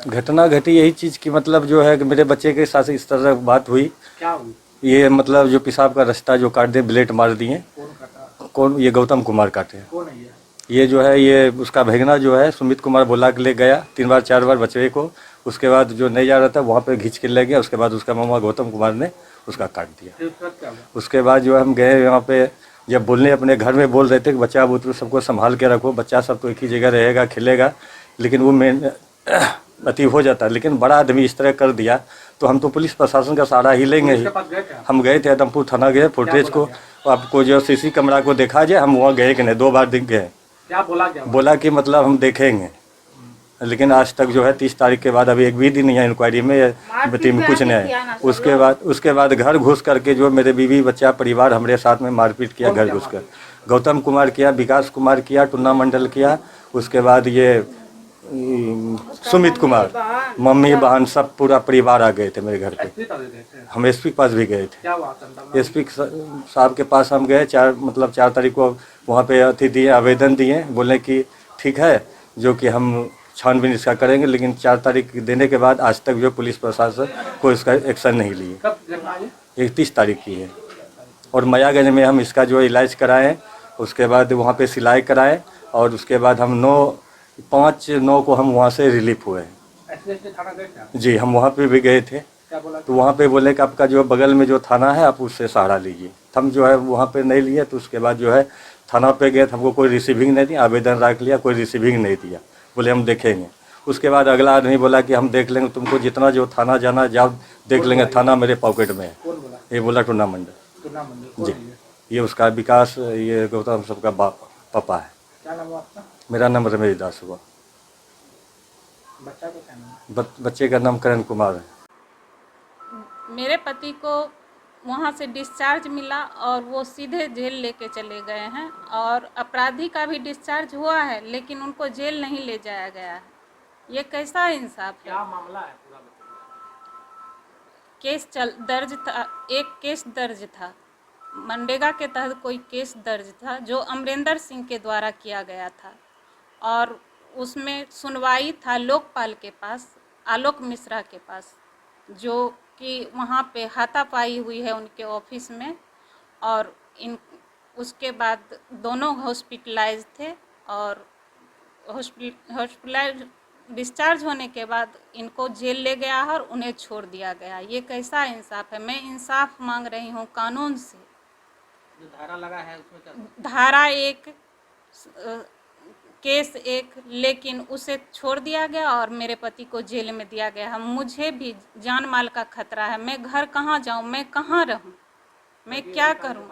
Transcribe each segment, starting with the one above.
घटना घटी यही चीज़ की, मतलब जो है कि मेरे बच्चे के साथ इस तरह बात हुई। क्या हुई? ये मतलब जो पेशाब का रास्ता जो काट दे, ब्लेड मार दिए। कौन काटा? कौन? ये गौतम कुमार काटे हैं। कौन है ये? ये जो है ये उसका भगना जो है सुमित कुमार बुला के ले गया 3 बार 4 बार बच्चे को। उसके बाद जो नहीं जा रहा था वहाँ पे घींच के ले गया। उसके बाद उसका मामा गौतम कुमार ने उसका काट दिया। फिर उसके बाद क्या हुआ? उसके बाद जो है हम गए वहाँ पे, जब बोलने अपने घर में बोल रहे थे कि बच्चा बुतरू सबको संभाल के रखो, बच्चा सब तो एक ही जगह रहेगा खेलेगा, लेकिन वो मेन अति हो जाता। लेकिन बड़ा आदमी इस तरह कर दिया तो हम तो पुलिस प्रशासन का सहारा ही लेंगे ही। उसके पास गए क्या? हम गए थे आदमपुर थाना गए, फुटेज को आपको जो सीसी कैमरा को देखा जाए, हम वहाँ गए कि नहीं 2 बार दिख गए। क्या बोला? क्या बोला कि मतलब हम देखेंगे, लेकिन आज तक जो है 30 तारीख के बाद अभी एक भी दिन नहीं है इंक्वायरी में, टीम में कुछ नहीं है। उसके बाद घर घुस करके जो मेरे बीवी बच्चा परिवार हमारे साथ में मारपीट किया। घर घुस कर गौतम कुमार किया, विकास कुमार किया, टुन्ना मंडल किया। उसके बाद ये सुमित कुमार, मम्मी बहन सब पूरा परिवार आ गए थे मेरे घर पे। हम एसपी के पास भी गए थे। एसपी साहब के पास हम गए 4 तारीख को वहाँ पे अथी दिए, आवेदन दिए, बोले कि ठीक है जो कि हम छानबीन इसका करेंगे, लेकिन 4 तारीख देने के बाद आज तक जो पुलिस प्रशासन कोई इसका एक्शन नहीं लिए। 31 तारीख की है। और मयागंज में हम इसका जो इलाज कराएं, उसके बाद वहाँ पे सिलाई कराएं, और उसके बाद हम 5/9 को हम वहाँ से रिलीफ हुए। जी हम वहाँ पे भी गए थे, तो वहाँ पे बोले कि आपका जो बगल में जो थाना है आप उससे सहारा लीजिए। हम जो है वहाँ पे नहीं लिए, तो उसके बाद जो है थाना पे गए, हमको कोई रिसीविंग नहीं दिया। आवेदन रख लिया, कोई रिसीविंग नहीं दिया, बोले हम देखेंगे। उसके बाद अगला आदमी बोला कि हम देख लेंगे, तुमको जितना जो थाना जाना जाओ देख लेंगे, थाना मेरे पॉकेट में है। ये बोला टुन्ना मंडल जी। ये उसका विकास, ये गौतम सबका पापा है। क्या नाम हुआ आपका? मेरा नाम रमेश दास हुआ। बच्चा का क्या नाम है? बच्चे का नाम करण कुमार है। मेरे पति को वहाँ से डिस्चार्ज मिला और वो सीधे जेल लेके चले गए हैं, और अपराधी का भी डिस्चार्ज हुआ है लेकिन उनको जेल नहीं ले जाया गया है। ये कैसा इंसाफ है? क्या मामला है पूरा? केस दर्ज था, एक केस दर्ज था, मनरेगा के तहत कोई केस दर्ज था जो अमरिंदर सिंह के द्वारा किया गया था, और उसमें सुनवाई था लोकपाल के पास, आलोक मिश्रा के पास, जो कि वहाँ पे हाथापाई हुई है उनके ऑफिस में। और उसके बाद दोनों हॉस्पिटलाइज थे, और हॉस्पिटलाइज डिस्चार्ज होने के बाद इनको जेल ले गया है और उन्हें छोड़ दिया गया। ये कैसा इंसाफ है? मैं इंसाफ मांग रही हूँ कानून से। जो धारा लगा है उसमें क्या? धारा 1 केस 1, लेकिन उसे छोड़ दिया गया और मेरे पति को जेल में दिया गया है। मुझे भी जान माल का खतरा है। मैं घर कहाँ जाऊँ, मैं कहाँ रहूँ, मैं क्या करूँ?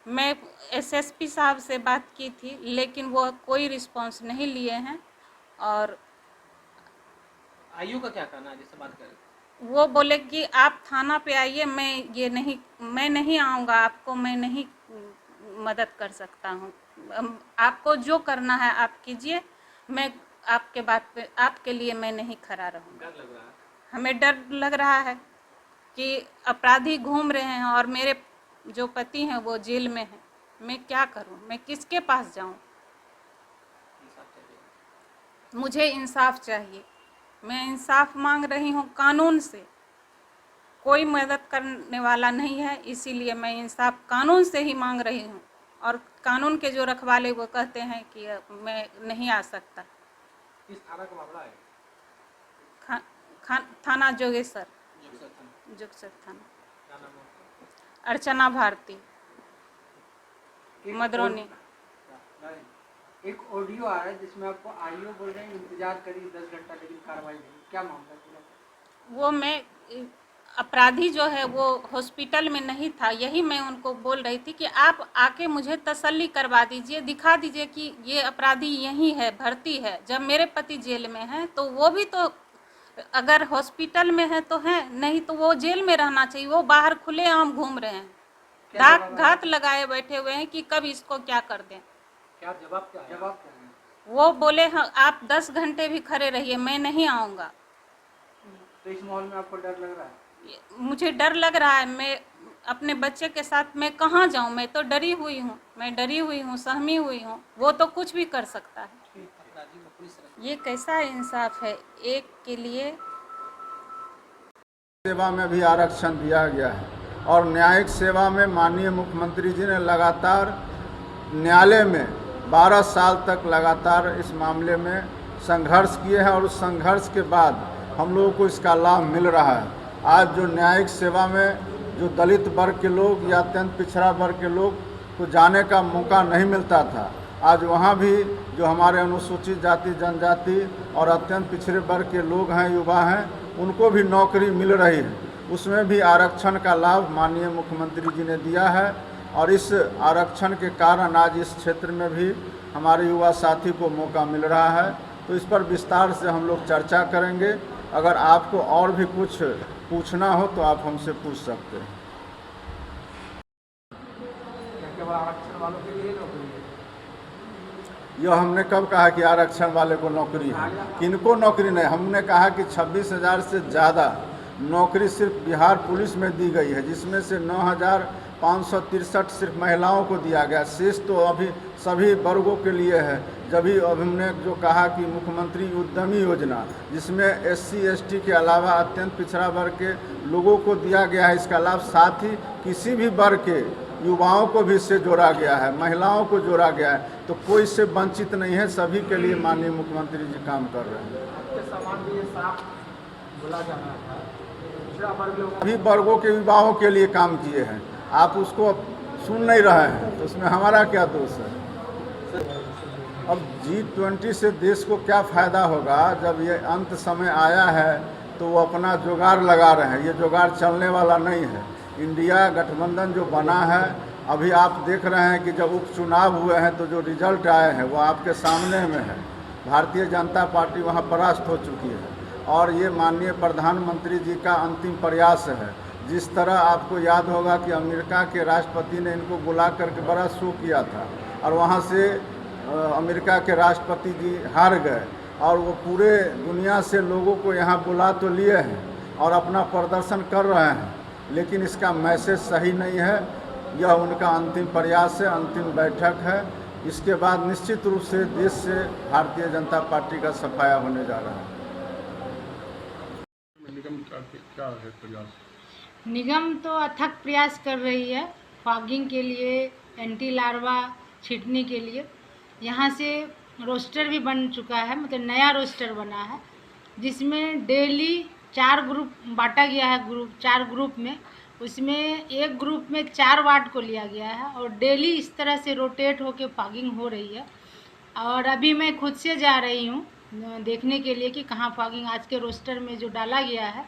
मैं एसएसपी साहब से बात की थी लेकिन वो कोई रिस्पांस नहीं लिए हैं, और आयु का क्या कहना है जिससे बात करें? वो बोले कि आप थाना पे आइए, मैं नहीं आऊँगा, आपको मैं नहीं मदद कर सकता हूँ। आपको जो करना है आप कीजिए, मैं आपके बात पे, आपके लिए मैं नहीं खड़ा रहूँगा। डर लग रहा है? हमें डर लग रहा है कि अपराधी घूम रहे हैं और मेरे जो पति हैं वो जेल में हैं। मैं क्या करूँ, मैं किसके पास जाऊँ? मुझे इंसाफ चाहिए। मैं इंसाफ मांग रही हूँ कानून से। कोई मदद करने वाला नहीं है, इसीलिए मैं इंसाफ कानून से ही मांग रही हूँ। और कानून के जो रखवाले वो कहते हैं कि मैं नहीं आ सकता। किस थाना का मामला है? थाना जोगेश्वर थाना। क्या नाम है? अर्चना भारती, मदरौनी। एक ऑडियो आ रहा है जिसमें आपको आईओ बोल रहे हैं इंतजार करिए 10 घंटा लेकिन कार्रवाई नहीं। क्या मामला है? वो मैं अपराधी जो है वो हॉस्पिटल में नहीं था, यही मैं उनको बोल रही थी कि आप आके मुझे तसल्ली करवा दीजिए, दिखा दीजिए कि ये अपराधी यहीं है, भर्ती है। जब मेरे पति जेल में हैं तो वो भी तो अगर हॉस्पिटल में है तो है, नहीं तो वो जेल में रहना चाहिए। वो बाहर खुलेआम घूम रहे हैं, घात लगाए बैठे हुए हैं कि कब इसको क्या कर दें। क्या जवाब क्या है? वो बोले हाँ आप 10 घंटे भी खड़े रहिए, मैं नहीं आऊँगा। तो इस माहौल में आपको डर लग रहा है? मुझे डर लग रहा है। मैं अपने बच्चे के साथ मैं कहाँ जाऊँ? मैं तो डरी हुई हूँ, सहमी हुई हूँ। वो तो कुछ भी कर सकता है। पुलिस रखी। ये कैसा इंसाफ है? एक के लिए सेवा में भी आरक्षण दिया गया है और न्यायिक सेवा में माननीय मुख्यमंत्री जी ने लगातार न्यायालय में 12 साल तक लगातार इस मामले में संघर्ष किए हैं और उस संघर्ष के बाद हम लोगों को इसका लाभ मिल रहा है। आज जो न्यायिक सेवा में जो दलित वर्ग के लोग या अत्यंत पिछड़ा वर्ग के लोग को जाने का मौका नहीं मिलता था, आज वहाँ भी जो हमारे अनुसूचित जाति जनजाति और अत्यंत पिछड़े वर्ग के लोग हैं, युवा हैं, उनको भी नौकरी मिल रही है। उसमें भी आरक्षण का लाभ माननीय मुख्यमंत्री जी ने दिया है और इस आरक्षण के कारण आज इस क्षेत्र में भी हमारे युवा साथी को मौका मिल रहा है। तो इस पर विस्तार से हम लोग चर्चा करेंगे। अगर आपको और भी कुछ पूछना हो तो आप हमसे पूछ सकते हैं। केवल आरक्षण वालों के लिए नौकरी है? यह हमने कब कहा कि आरक्षण वाले को नौकरी है? किनको नौकरी नहीं। हमने कहा कि 26,000 से ज़्यादा नौकरी सिर्फ बिहार पुलिस में दी गई है, जिसमें से 9,563 सिर्फ महिलाओं को दिया गया। शेष तो अभी सभी वर्गों के लिए है। जब हमने जो कहा कि मुख्यमंत्री उद्यमी योजना, जिसमें SC ST के अलावा अत्यंत पिछड़ा वर्ग के लोगों को दिया गया है इसका लाभ, साथ ही किसी भी वर्ग के युवाओं को भी इससे जोड़ा गया है, महिलाओं को जोड़ा गया है। तो कोई इससे वंचित नहीं है, सभी के लिए माननीय मुख्यमंत्री जी काम कर रहे हैं। आपके समान भी ये साफ बोला जा रहा था, पिछड़ा वर्ग लोग सभी वर्गों के युवाओं के लिए काम किए हैं। आप उसको सुन नहीं रहे हैं तो उसमें हमारा क्या दोष है? अब G20 से देश को क्या फ़ायदा होगा? जब ये अंत समय आया है तो वो अपना जुगाड़ लगा रहे हैं। ये जुगाड़ चलने वाला नहीं है। इंडिया गठबंधन जो बना है, अभी आप देख रहे हैं कि जब उपचुनाव हुए हैं तो जो रिजल्ट आए हैं वो आपके सामने में है। भारतीय जनता पार्टी वहाँ परास्त हो चुकी है और ये माननीय प्रधानमंत्री जी का अंतिम प्रयास है। जिस तरह आपको याद होगा कि अमेरिका के राष्ट्रपति ने इनको बुला करके बड़ा शो किया था और वहाँ से अमेरिका के राष्ट्रपति जी हार गए और वो पूरे दुनिया से लोगों को यहाँ बुला तो लिए हैं और अपना प्रदर्शन कर रहे हैं, लेकिन इसका मैसेज सही नहीं है। यह उनका अंतिम प्रयास है, अंतिम बैठक है। इसके बाद निश्चित रूप से देश से भारतीय जनता पार्टी का सफाया होने जा रहा है। निगम का क्या है प्रयास? निगम तो अथक प्रयास कर रही है फॉगिंग के लिए, एंटी लार्वा छींटने के लिए। यहाँ से रोस्टर भी बन चुका है, मतलब नया रोस्टर बना है, जिसमें डेली 4 ग्रुप बांटा गया है। 4 ग्रुप में, उसमें एक ग्रुप में 4 वार्ड को लिया गया है और डेली इस तरह से रोटेट होकर फॉगिंग हो रही है। और अभी मैं खुद से जा रही हूँ देखने के लिए कि कहाँ फॉगिंग आज के रोस्टर में जो डाला गया है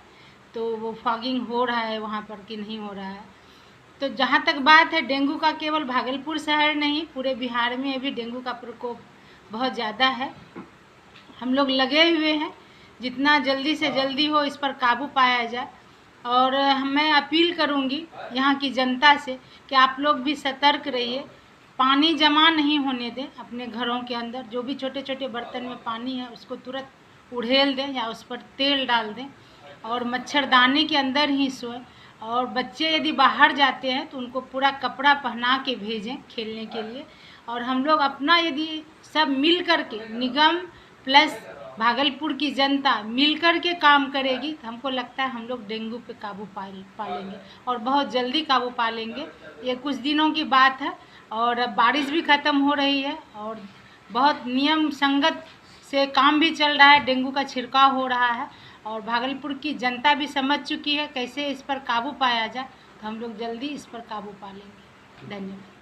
तो वो फॉगिंग हो रहा है वहाँ पर कि नहीं हो रहा है। तो जहाँ तक बात है डेंगू का, केवल भागलपुर शहर नहीं, पूरे बिहार में अभी डेंगू का प्रकोप बहुत ज़्यादा है। हम लोग लगे हुए हैं, जितना जल्दी से जल्दी हो इस पर काबू पाया जाए। और मैं अपील करूंगी यहाँ की जनता से कि आप लोग भी सतर्क रहिए, पानी जमा नहीं होने दें अपने घरों के अंदर। जो भी छोटे छोटे बर्तन में पानी है उसको तुरंत उड़ेल दें या उस पर तेल डाल दें और मच्छरदानी के अंदर ही सोएं। और बच्चे यदि बाहर जाते हैं तो उनको पूरा कपड़ा पहना के भेजें खेलने के लिए। और हम लोग अपना यदि सब मिल कर के, निगम प्लस भागलपुर की जनता मिलकर के काम करेगी तो हमको लगता है हम लोग डेंगू पे काबू पा लेंगे और बहुत जल्दी काबू पा लेंगे। ये कुछ दिनों की बात है और बारिश भी ख़त्म हो रही है और बहुत नियम संगत से काम भी चल रहा है, डेंगू का छिड़काव हो रहा है और भागलपुर की जनता भी समझ चुकी है कैसे इस पर काबू पाया जाए। तो हम लोग जल्दी इस पर काबू पा लेंगे। धन्यवाद।